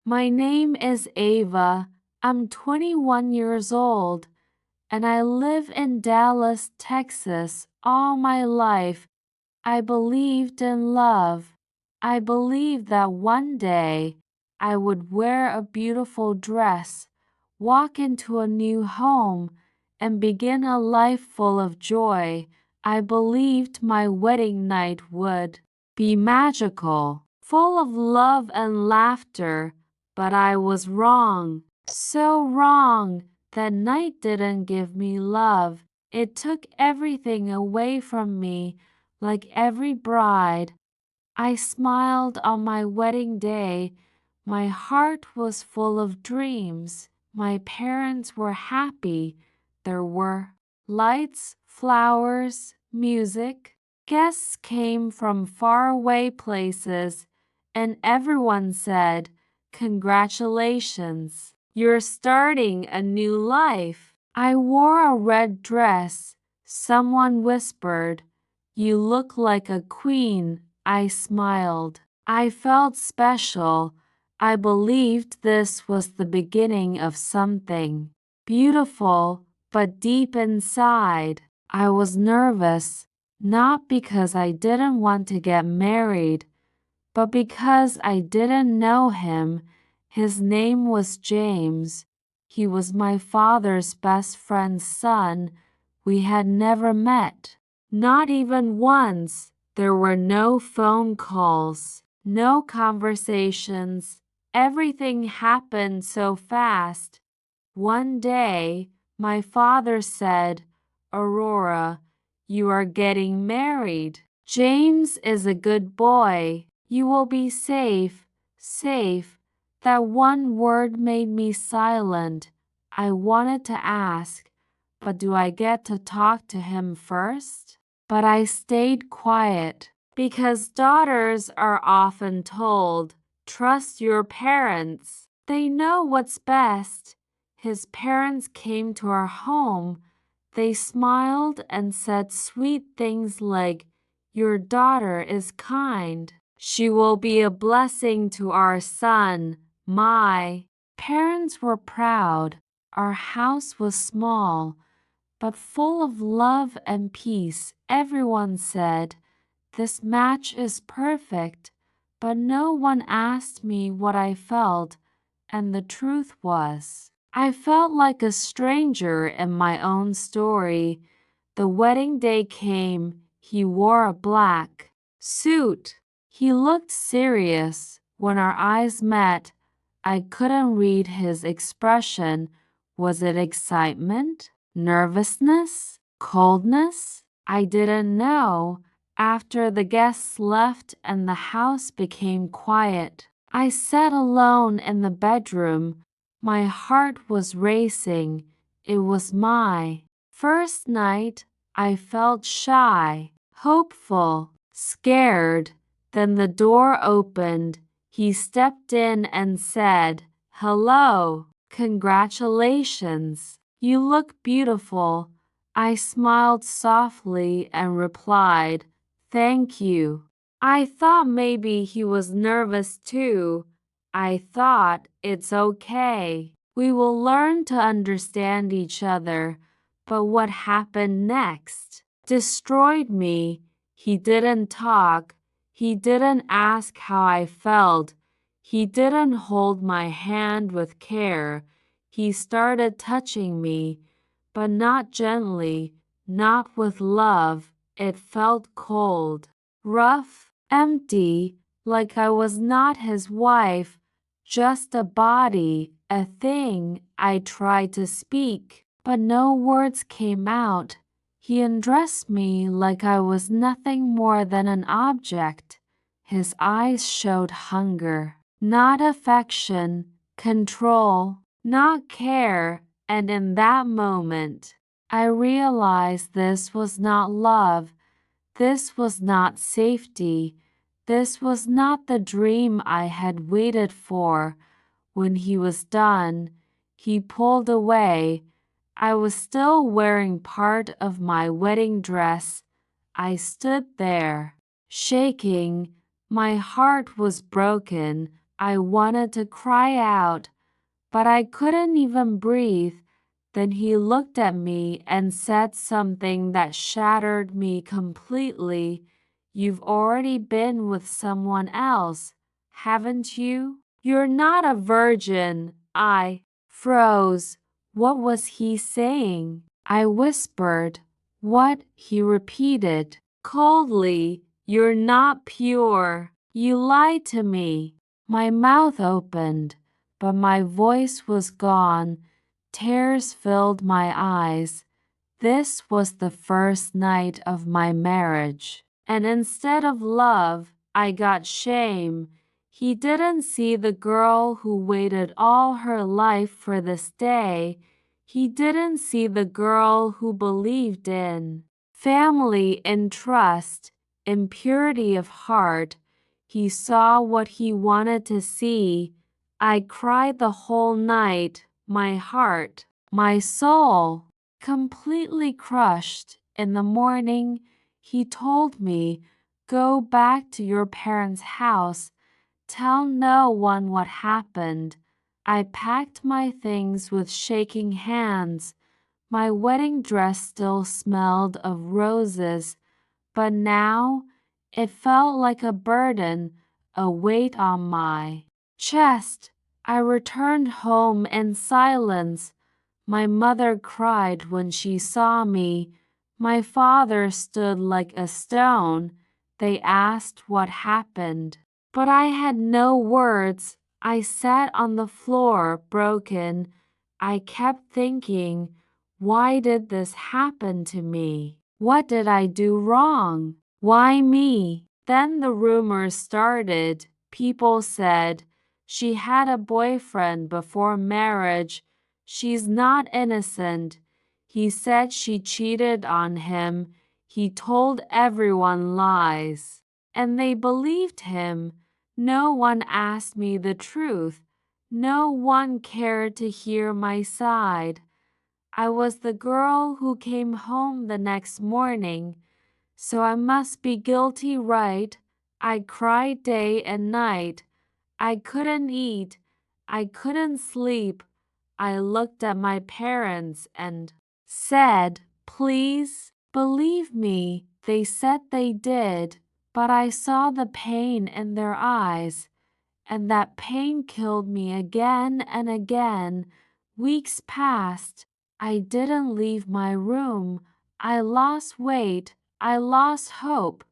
My name is Ava. I'm 21 years old, and I live in Dallas, Texas. All my life, I believed in love. I believed that one day I would wear a beautiful dress, walk into a new home, and begin a life full of joy. I believed my wedding night would be magical, full of love and laughter, but I was wrong. So wrong. That night didn't give me love. It took everything away from me. Like every bride, I smiled on my wedding day. My heart was full of dreams. My parents were happy. There were lights, flowers, music. Guests came from faraway places, and everyone said, "Congratulations, you're starting a new life." I wore a red dress. Someone whispered, "You look like a queen." I smiled. I felt special. I believed this was the beginning of something beautiful, but deep inside, I was nervous, not because I didn't want to get married, but because I didn't know him. His name was James. He was my father's best friend's son. We had never met. Not even once. There were no phone calls, no conversations. Everything happened so fast. One day, my father said, "Aurora, you are getting married. James is a good boy. You will be safe." Safe. That one word made me silent. I wanted to ask, "But do I get to talk to him first?" But I stayed quiet, because daughters are often told, "Trust your parents. They know what's best." His parents came to our home. They smiled and said sweet things like, "Your daughter is kind. She will be a blessing to our son." My parents were proud. Our house was small, but full of love and peace. Everyone said, "This match is perfect," but no one asked me what I felt, and the truth was, I felt like a stranger in my own story. The wedding day came. He wore a black suit. He looked serious. When our eyes met, I couldn't read his expression. Was it excitement? Nervousness? Coldness? I didn't know. After the guests left and the house became quiet, I sat alone in the bedroom. My heart was racing. It was my first night. I felt shy, hopeful, scared. Then the door opened. He stepped in and said, "Hello. Congratulations. You look beautiful." I smiled softly and replied, "Thank you." I thought maybe he was nervous too. I thought, it's okay. We will learn to understand each other. But what happened next destroyed me. He didn't talk. He didn't ask how I felt. He didn't hold my hand with care. He started touching me, but not gently, not with love. It felt cold, rough, empty, like I was not his wife, just a body, a thing. I tried to speak, but no words came out. He undressed me like I was nothing more than an object. His eyes showed hunger, not affection, control, not care, and in that moment, I realized this was not love. This was not safety. This was not the dream I had waited for. When he was done, he pulled away. I was still wearing part of my wedding dress. I stood there, shaking. My heart was broken, I wanted to cry out, but I couldn't even breathe. Then he looked at me and said something that shattered me completely. You've already been with someone else, haven't you? You're not a virgin. I froze. What was he saying? I whispered. What? He repeated coldly. You're not pure. You lied to me. My mouth opened, but my voice was gone. Tears filled my eyes. This was the first night of my marriage, and instead of love, I got shame. He didn't see the girl who waited all her life for this day. He didn't see the girl who believed in family and trust, in purity of heart. He saw what he wanted to see. I cried the whole night, my heart, my soul, completely crushed. In the morning, he told me, go back to your parents' house. Tell no one what happened. I packed my things with shaking hands. My wedding dress still smelled of roses, but now it felt like a burden, a weight on my chest. I returned home in silence. My mother cried when she saw me. My father stood like a stone. They asked what happened, but I had no words. I sat on the floor, broken. I kept thinking, why did this happen to me? What did I do wrong? Why me? Then the rumors started. People said, she had a boyfriend before marriage. She's not innocent. He said she cheated on him. He told everyone lies, and they believed him. No one asked me the truth. No one cared to hear my side. I was the girl who came home the next morning, so I must be guilty, right? I cried day and night. I couldn't eat. I couldn't sleep. I looked at my parents and said, please, believe me. They said they did, but I saw the pain in their eyes, and that pain killed me again and again. Weeks passed. I didn't leave my room. I lost weight. I lost hope.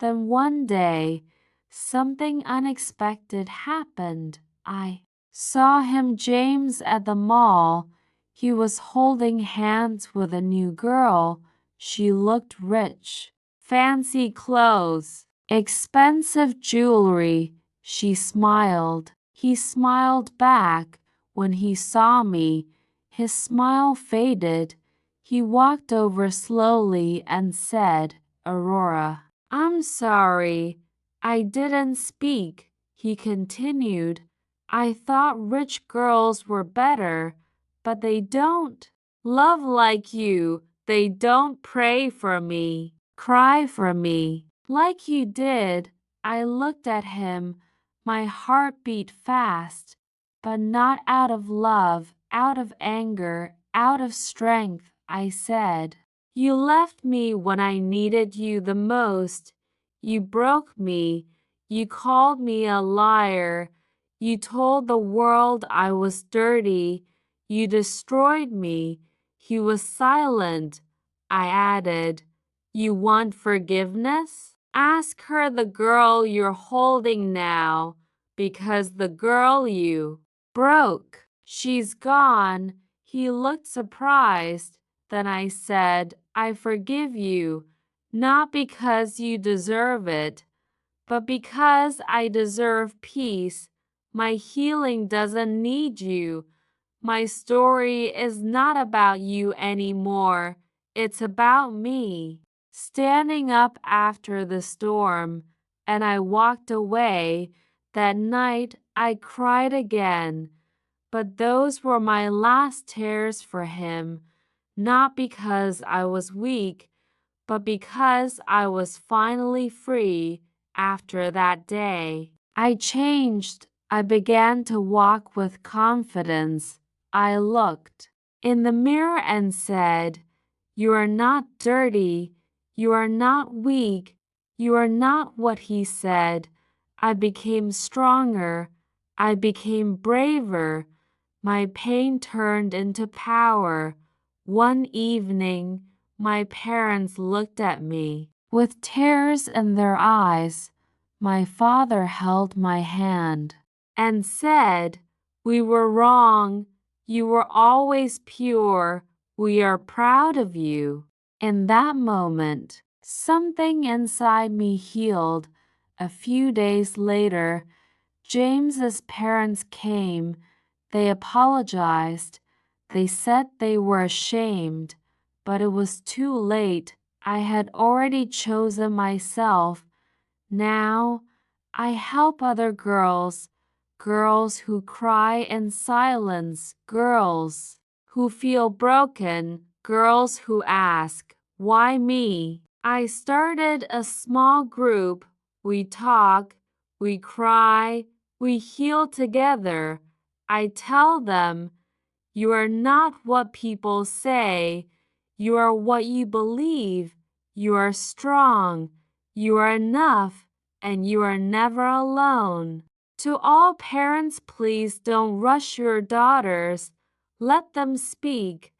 Then one day, something unexpected happened. I saw him, James, at the mall. He was holding hands with a new girl. She looked rich. Fancy clothes, expensive jewelry. She smiled. He smiled back. When he saw me, his smile faded. He walked over slowly and said, Aurora, I'm sorry. I didn't speak. He continued, I thought rich girls were better, but they don't love like you. They don't pray for me, cry for me, like you did. I looked at him. My heart beat fast, but not out of love, out of anger, out of strength. I said, you left me when I needed you the most. You broke me. You called me a liar. You told the world I was dirty. You destroyed me. He was silent. I added, you want forgiveness? Ask her, the girl you're holding now, because the girl you broke, she's gone. He looked surprised. Then I said, I forgive you, not because you deserve it, but because I deserve peace. My healing doesn't need you. My story is not about you anymore. It's about me. Standing up after the storm, and I walked away. That night I cried again, but those were my last tears for him, not because I was weak, but because I was finally free after that day. I changed. I began to walk with confidence. I looked in the mirror and said, "You are not dirty. You are not weak. You are not what he said." I became stronger. I became braver. My pain turned into power. One evening, my parents looked at me with tears in their eyes. My father held my hand and said, "We were wrong. You were always pure. We are proud of you." In that moment, something inside me healed. A few days later, James's parents came. They apologized. They said they were ashamed, but it was too late. I had already chosen myself. Now, I help other girls, girls who cry in silence, girls who feel broken, girls who ask, "Why me?" I started a small group. We talk, we cry, we heal together. I tell them, "You are not what people say. You are what you believe. You are strong. You are enough, and you are never alone." To all parents, please don't rush your daughters. Let them speak.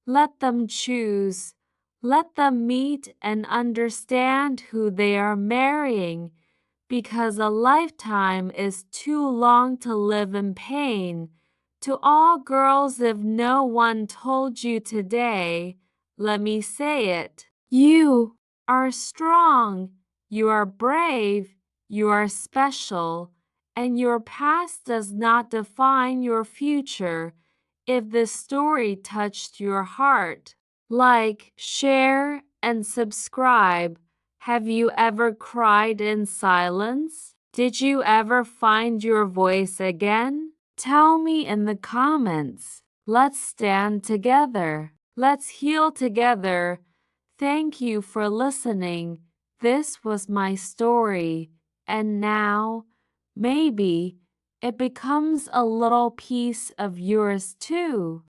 Let them choose. Let them meet and understand who they are marrying, because a lifetime is too long to live in pain. To all girls, if no one told you today, let me say it. You are strong, you are brave, you are special, and your past does not define your future. If this story touched your heart, like, share, and subscribe. Have you ever cried in silence? Did you ever find your voice again? Tell me in the comments. Let's stand together. Let's heal together. Thank you for listening. This was my story, and now, maybe, it becomes a little piece of yours too.